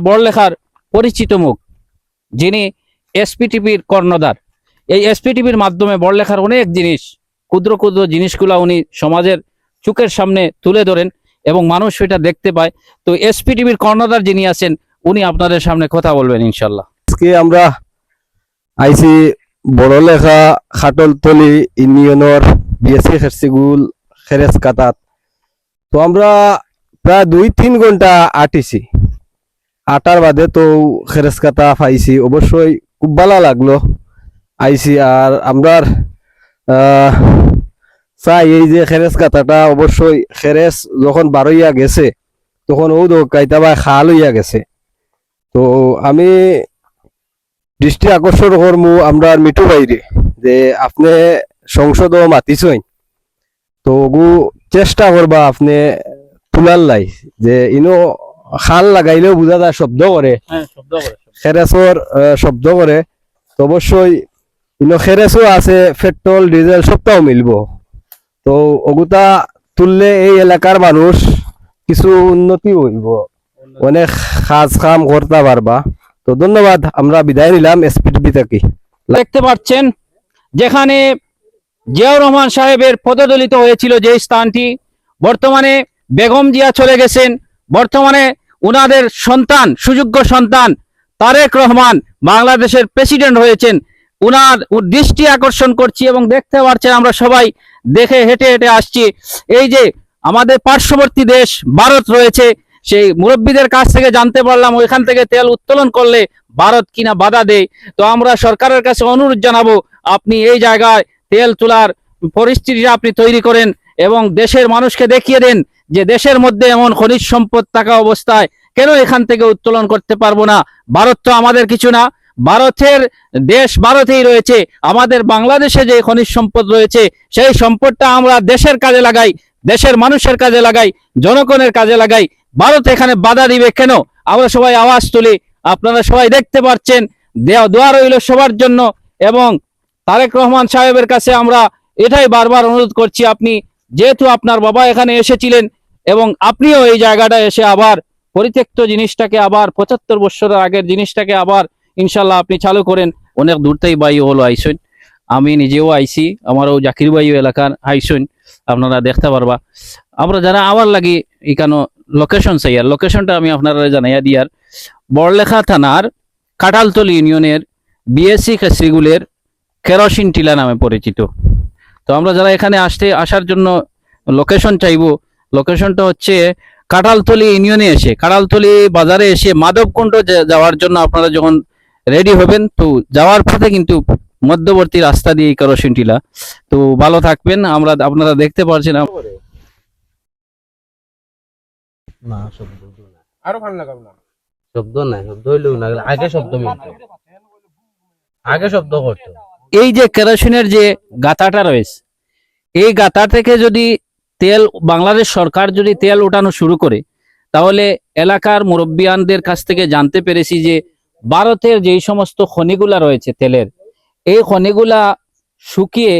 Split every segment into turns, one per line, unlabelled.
বড়লেখার পরিচিত মুখ, যিনি এসপিটিভির কর্ণধার। এই এসপিটিভির মাধ্যমে বড়লেখার অনেক জিনিস, ক্ষুদ্র ক্ষুদ্র জিনিসগুলো উনি সমাজের চোখের সামনে তুলে ধরেন এবং মানুষ সেটা দেখতে পায়। তো এসপিটিভির কর্ণধার যিনি আছেন, উনি আপনাদের সামনে কথা বলবেন ইনশাল্লাহ।
আজকে আমরা আইসি বড়লেখা খাটলতলি ইউনিয়নের বিএসসি খেরসিগুল খেরেস কাতাত। তো আমরা প্রায় 2-3 ঘন্টা আটিছি, আটার বাদে তো খেরেস কাতা পাইছি। অবশ্যই খুব ভালো লাগলো আইসি। আর আমরার চাই এই যে খেরেস কাতাটা, অবশ্যই খেরেস যখন বারইয়া গেছে তখন ও কাইতাবা খাল হইয়া গেছে। তো আমি দৃষ্টি আকর্ষণ করমু আমরা মিঠু বাইরে যে আপনি সংসদও মাতিছই, তো ওগু চেষ্টা করবা আপনি তুলার লাই যে ইনো খাল লাগাইলেও বুঝা যায় শব্দ করে, খেরেসর শব্দ করে। তো অবশ্যই ইনো খেরেসও আছে, পেট্রোল ডিজেল সবটাও মিলবো। তো ওগুতা তুললে এই এলাকার মানুষ কিছু উন্নতি হইব, অনেক কাজ কাম করতে পারবা। তো ধন্যবাদ, আমরা বিদায় নিলাম এসপিটিভি থেকে।
দেখতে পাচ্ছেন যেখানে জিয়াউর রহমান সাহেবের পদদলিত হয়েছিল যে স্থানটি, বর্তমানে বেগম জিয়া চলে গেছেন। বর্তমানে উনাদের সন্তান, সুযোগ্য সন্তান তারেক রহমান বাংলাদেশের প্রেসিডেন্ট হয়েছেন। উনার দৃষ্টি আকর্ষণ করছি এবং দেখতে পাচ্ছেন আমরা সবাই দেখে হেঁটে হেঁটে আসছি। এই যে আমাদের পার্শ্ববর্তী দেশ ভারত রয়েছে, সেই মুরব্বীদের কাছ থেকে জানতে পারলাম ওইখান থেকে তেল উত্তোলন করলে ভারত কিনা বাধা দেয়। তো আমরা সরকারের কাছে অনুরোধ জানাবো, আপনি এই জায়গায় তেল তোলার পরিস্থিতিটা আপনি তৈরি করেন এবং দেশের মানুষকে দেখিয়ে দেন যে দেশের মধ্যে এমন খনিজ সম্পদ থাকা অবস্থায় কেন এখান থেকে উত্তোলন করতে পারবো না। ভারত তো আমাদের কিছু না, ভারতের দেশ ভারতেই রয়েছে। আমাদের বাংলাদেশে যে খনিজ সম্পদ রয়েছে সেই সম্পদটা আমরা দেশের কাজে লাগাই, দেশের মানুষের কাজে লাগাই, জনগণের কাজে লাগাই। ভারত এখানে বাধা দিবে কেন? আমরা সবাই আওয়াজ তুলি। আপনারা সবাই দেখতে পাচ্ছেন, দোয়া রইল সবার জন্য। এবং তারেক রহমান সাহেবের কাছে আমরা এটাই বারবার অনুরোধ করছি, আপনি যেহেতু আপনার বাবা এখানে এসেছিলেন এবং আপনিও এই জায়গাটা এসে আবার পরিত্যক্ত জিনিসটাকে আবার 75 বছরের আগের জিনিসটাকে আবার ইনশাল্লাহ আপনি চালু করেন। অনেক দূর থেকে বাইও হলো আইসেন, আমি নিজেও আইসি, আমারও জাকির বাইও এলাকার আইসেন, আপনারা দেখতে পারবা। আমরা যারা আবার লাগি এখানে লোকেশন চাই, আর লোকেশনটা আমি আপনারা জানাইয়া দিয়ার, বড়লেখা থানার কাঁঠালতলি ইউনিয়নের বিএসসি খেসরিগুলের কেরোসিন টিলা নামে পরিচিত। তো আমরা যারা এখানে আসার জন্য লোকেশন চাইবো, লোকেশনটা হচ্ছে কাঁঠালতলি ইউনিয়নে এসে, কাঁঠালতলি বাজারে এসে মাধবকুণ্ড যাওয়ার জন্য আপনারা যখন রেডি হবেন, তো যাওয়ার পথে কিন্তু মধ্যবর্তী রাস্তা দিয়ে কেরোসিন টিলা। তো ভালো থাকবেন। আপনারা দেখতে পাচ্ছেন
না শব্দ না, আরো ভালো লাগাবো না, শব্দ নাই, শব্দ হইলেও না, আগে শব্দ মিলতো, আগে শব্দ করতো।
এই যে কেরোসিনের যে গাথাটা রয়েছে, এই গাথা থেকে যদি তেল, বাংলাদেশ সরকার যদি তেল উঠানো শুরু করে, তাহলে এলাকার মুরব্বিয়ানদের কাছ থেকে জানতে পেরেছি যে ভারতের যেই সমস্ত খনিগুলা রয়েছে তেলের, এই খনিগুলা শুকিয়ে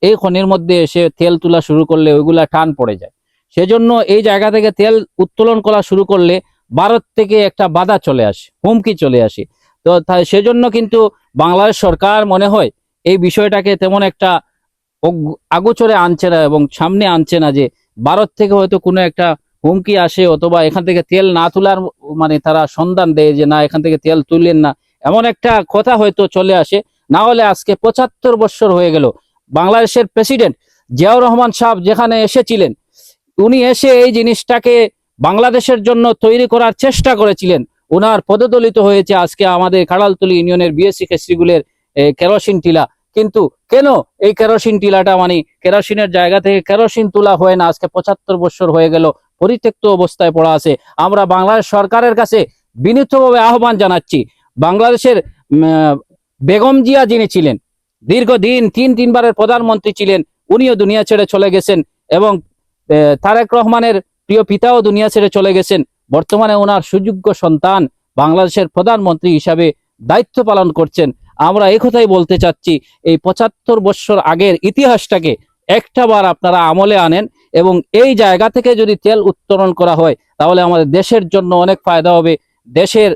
এই খনির মধ্যে এসে তেল তোলা শুরু করলে ওইগুলা টান পড়ে যায়। সেজন্য এই জায়গা থেকে তেল উত্তোলন করা শুরু করলে ভারত থেকে একটা বাধা চলে আসে, হুমকি চলে আসে। তো সেজন্য কিন্তু বাংলাদেশ সরকার মনে হয় এই বিষয়টাকে তেমন একটা আগোচরে আনছে না এবং সামনে আনছে না যে ভারত থেকে হয়তো কোনো একটা হুমকি আসে অথবা এখান থেকে তেল না তোলার মানে তারা সন্ধান দেয় যে না এখান থেকে তেল তুললেন না, এমন একটা কথা হয়তো চলে আসে। না হলে আজকে 75 বছর হয়ে গেল বাংলাদেশের প্রেসিডেন্ট জিয়াউর রহমান সাহেব যেখানে এসেছিলেন, উনি এসে এই জিনিসটাকে বাংলাদেশের জন্য তৈরি করার চেষ্টা করেছিলেন। ওনার পদদলিত হয়েছে আজকে আমাদের কাঁঠালতলি ইউনিয়নের বিএসসি খেসরিগুলের কেরোসিন টিলা। কিন্তু কেন এই কেরোসিন টিলাটা, মানে কেরোসিনের জায়গা থেকে কেরোসিন তোলা হয় না? আজকে 75 বছর হয়ে গেল, পরিত্যক্ত অবস্থায় পড়া আছে। আমরা বাংলাদেশ সরকারের কাছে বিনীতভাবে আহ্বান জানাচ্ছি, বাংলাদেশের বেগম জিয়া যিনি ছিলেন, দীর্ঘদিন 3 বারের প্রধানমন্ত্রী ছিলেন, উনিও দুনিয়া ছেড়ে চলে গেছেন এবং তারেক রহমানের প্রিয় পিতাও দুনিয়া ছেড়ে চলে গেছেন। বর্তমানে ওনার সুযোগ্য সন্তান বাংলাদেশের প্রধানমন্ত্রী হিসাবে দায়িত্ব পালন করছেন। আমরা এই কথাই বলতে চাচ্ছি, এই 75 বছর আগের ইতিহাসটাকে একটাবার আপনারা আমলে আনেন এবং এই জায়গা থেকে যদি তেল উত্তোলন করা হয় তাহলে আমাদের দেশের জন্য অনেক ফায়দা হবে। দেশের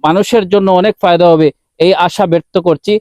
মানুষের জন্য অনেক ফায়দা হবে এই আশা ব্যক্ত করছি।